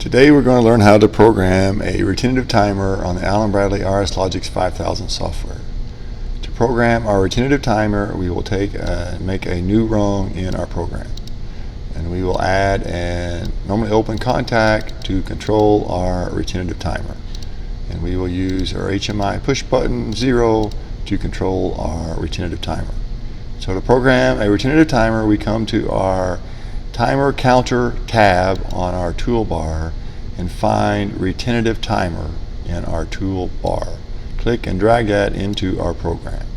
Today we're going to learn how to program a retentive timer on the Allen Bradley RSLogix 5000 software. To program our retentive timer, we will make a new rung in our program, and we will add a normally open contact to control our retentive timer, and we will use our HMI push button 0 to control our retentive timer. So to program a retentive timer, we come to our Timer Counter tab on our toolbar and find Retentive Timer in our toolbar. Click and drag that into our program.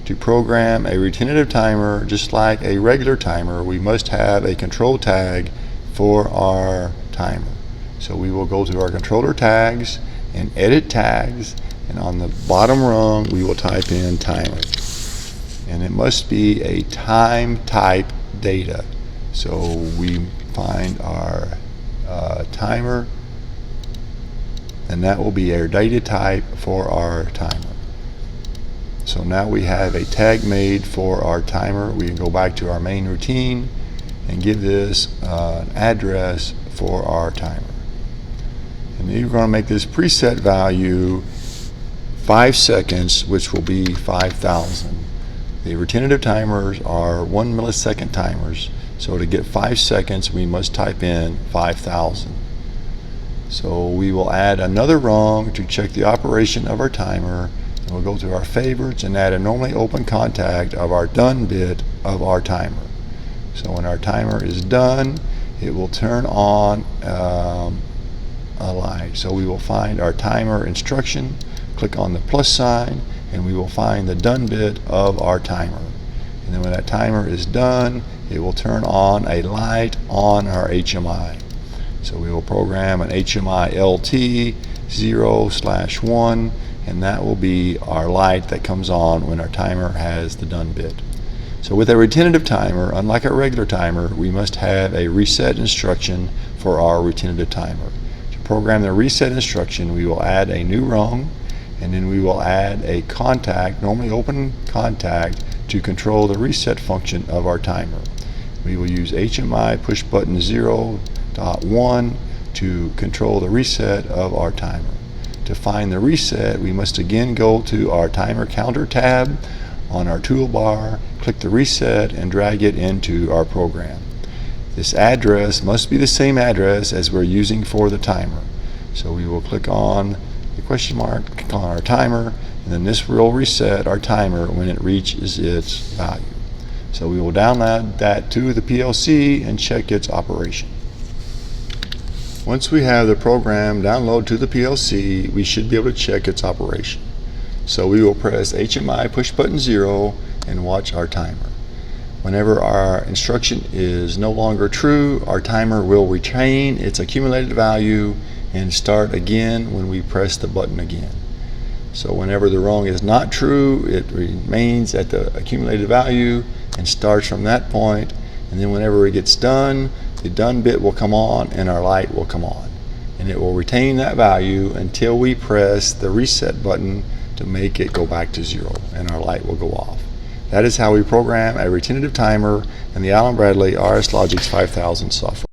To program a retentive timer, just like a regular timer, we must have a control tag for our timer. So we will go to our controller tags and edit tags, and on the bottom rung we will type in timer. And it must be a time type data. So we find our timer, and that will be our data type for our timer. So now we have a tag made for our timer. We can go back to our main routine and give this an address for our timer. And then you're going to make this preset value 5 seconds, which will be 5,000. The retentive timers are 1 millisecond timers. So to get 5 seconds, we must type in 5,000. So we will add another rung to check the operation of our timer, and we'll go to our favorites and add a normally open contact of our done bit of our timer. So when our timer is done, it will turn on a light. So we will find our timer instruction, click on the plus sign, and we will find the done bit of our timer. And then when that timer is done, it will turn on a light on our HMI. So we will program an HMI LT 0/1, and that will be our light that comes on when our timer has the done bit. So with a retentive timer, unlike a regular timer, we must have a reset instruction for our retentive timer. To program the reset instruction, we will add a new rung, and then we will add a contact, normally open contact, to control the reset function of our timer. We will use HMI push button 0.1 to control the reset of our timer. To find the reset, we must again go to our Timer Counter tab on our toolbar, click the reset, and drag it into our program. This address must be the same address as we're using for the timer. So we will click on the question mark, click on our timer, and then this will reset our timer when it reaches its value. So we will download that to the PLC and check its operation. Once we have the program download to the PLC, we should be able to check its operation. So we will press HMI push button 0 and watch our timer. Whenever our instruction is no longer true, our timer will retain its accumulated value and start again when we press the button again. So whenever the rung is not true, it remains at the accumulated value and starts from that point, and then whenever it gets done, the done bit will come on and our light will come on, and it will retain that value until we press the reset button to make it go back to 0, and our light will go off. That is how we program a retentive timer in the Allen Bradley RSLogix 5000 software.